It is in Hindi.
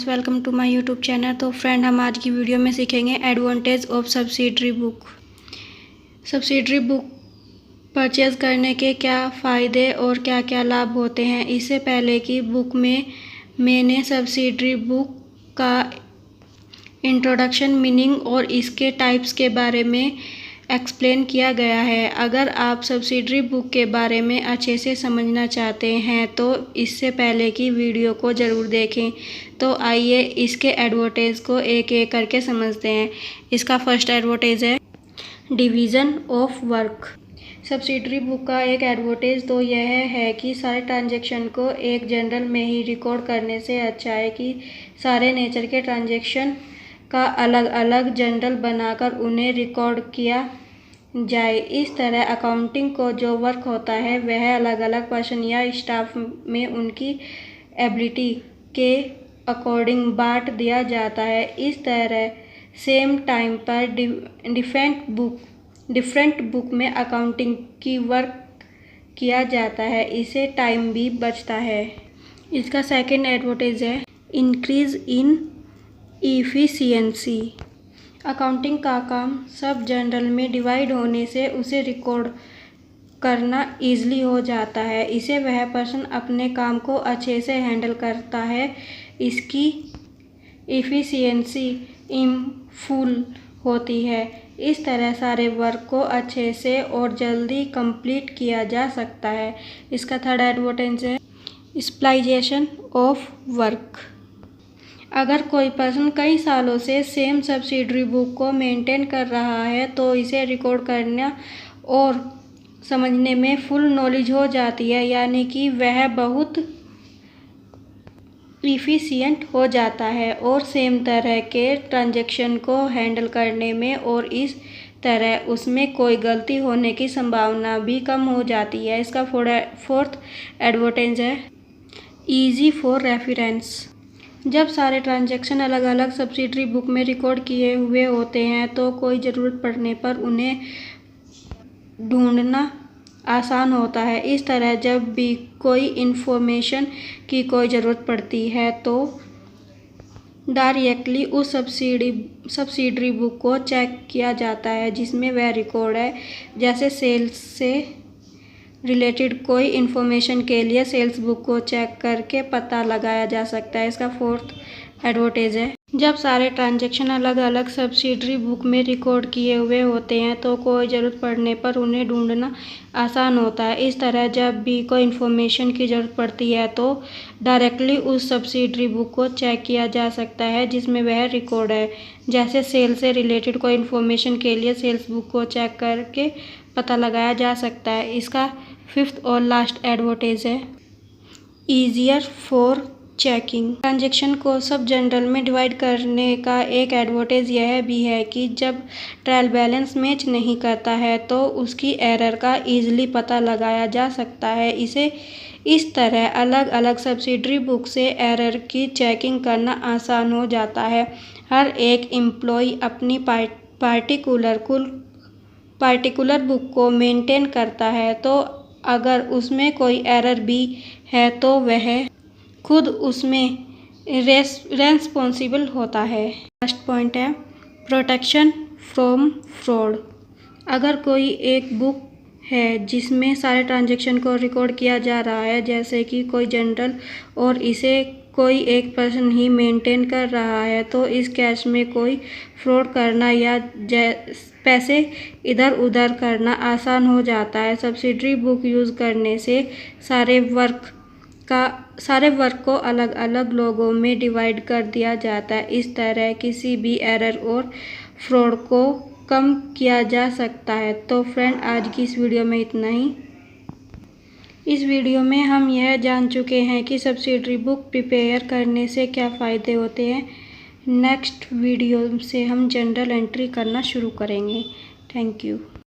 Welcome to my YouTube channel. तो फ्रेंड, हम आज की वीडियो में सीखेंगे advantage of subsidiary book. Subsidiary book purchase करने के क्या फ़ायदे और क्या क्या लाभ होते हैं। इससे पहले की बुक में मैंने सब्सिडरी बुक का इंट्रोडक्शन, मीनिंग और इसके टाइप्स के बारे में एक्सप्लेन किया गया है। अगर आप सब्सिडरी बुक के बारे में अच्छे से समझना चाहते हैं तो इससे पहले की वीडियो को ज़रूर देखें। तो आइए इसके एडवर्टाइज को एक एक करके समझते हैं। इसका फर्स्ट एडवर्टाइज है division of work. Subsidiary book का एक एडवर्टाइज तो यह है कि सारे ट्रांजैक्शन को एक जनरल में ही रिकॉर्ड करने से अच्छा है कि सारे नेचर के ट्रांजैक्शन का अलग अलग जनरल बनाकर उन्हें रिकॉर्ड किया जाए। इस तरह अकाउंटिंग को जो वर्क होता है वह अलग अलग पर्सन या स्टाफ में उनकी एबिलिटी के अकॉर्डिंग बांट दिया जाता है। इस तरह सेम टाइम पर डिफरेंट बुक में अकाउंटिंग की वर्क किया जाता है। इससे टाइम भी बचता है। इसका सेकंड एडवर्टाइज है इंक्रीज इन इफ़िशियंसी। अकाउंटिंग का काम सब जनरल में डिवाइड होने से उसे रिकॉर्ड करना ईजिली हो जाता है। इसे वह पर्सन अपने काम को अच्छे से हैंडल करता है। इसकी इफ़िशियंसी फुल होती है। इस तरह सारे वर्क को अच्छे से और जल्दी कंप्लीट किया जा सकता है। इसका थर्ड एडवर्टाइज है स्पेशलाइजेशन ऑफ वर्क। अगर कोई पर्सन कई सालों से सेम सब्सिडरी बुक को मेंटेन कर रहा है तो इसे रिकॉर्ड करना और समझने में फुल नॉलेज हो जाती है, यानी कि वह बहुत इफ़िशिएंट हो जाता है और सेम तरह के ट्रांजैक्शन को हैंडल करने में, और इस तरह उसमें कोई गलती होने की संभावना भी कम हो जाती है। इसका फोर्थ एडवर्टाइज है ईजी फॉर रेफरेंस। जब सारे ट्रांजैक्शन अलग अलग सब्सिडरी बुक में रिकॉर्ड किए हुए होते हैं तो कोई ज़रूरत पड़ने पर उन्हें ढूंढना आसान होता है। इस तरह जब भी कोई इन्फॉर्मेशन की कोई ज़रूरत पड़ती है तो डायरेक्टली उस सब्सिडरी बुक को चेक किया जाता है जिसमें वह रिकॉर्ड है। जैसे सेल्स से रिलेटेड कोई इन्फॉर्मेशन के लिए सेल्स बुक को चेक करके पता लगाया जा सकता है। इसका फोर्थ एडवर्टाइज है जब सारे ट्रांजैक्शन अलग अलग सब्सिडरी बुक में रिकॉर्ड किए हुए होते हैं तो कोई ज़रूरत पड़ने पर उन्हें ढूंढना आसान होता है। इस तरह जब भी कोई इन्फॉर्मेशन की ज़रूरत पड़ती है तो डायरेक्टली उस सब्सिडरी बुक को चेक किया जा सकता है जिसमें वह रिकॉर्ड है। जैसे सेल से रिलेटेड कोई इन्फॉर्मेशन के लिए सेल्स बुक को चेक करके पता लगाया जा सकता है। इसका फिफ्थ और लास्ट एडवर्टाइज है ईजियर फॉर चेकिंग। ट्रांजैक्शन को सब जनरल में डिवाइड करने का एक एडवर्टाइज यह भी है कि जब ट्रायल बैलेंस मैच नहीं करता है तो उसकी एरर का ईजिली पता लगाया जा सकता है। इस तरह अलग अलग सब्सिडरी बुक से एरर की चेकिंग करना आसान हो जाता है। हर एक एम्प्लॉय अपनी पार्टिकुलर बुक को मेंटेन करता है, तो अगर उसमें कोई एरर भी है तो वह खुद उसमें रेस्पॉन्सिबल होता है। लास्ट पॉइंट है प्रोटेक्शन फ्रॉम फ्रॉड। अगर कोई एक बुक है जिसमें सारे ट्रांजैक्शन को रिकॉर्ड किया जा रहा है, जैसे कि कोई जनरल, और इसे कोई एक पर्सन ही मेंटेन कर रहा है, तो इस केस में कोई फ्रॉड करना या पैसे इधर उधर करना आसान हो जाता है। सब्सिडरी बुक यूज़ करने से सारे वर्क को अलग अलग लोगों में डिवाइड कर दिया जाता है। इस तरह किसी भी एरर और फ्रॉड को कम किया जा सकता है। तो फ्रेंड, आज की इस वीडियो में इतना ही। इस वीडियो में हम यह जान चुके हैं कि सब्सिडरी बुक प्रिपेयर करने से क्या फ़ायदे होते हैं। नेक्स्ट वीडियो से हम जनरल एंट्री करना शुरू करेंगे। Thank you.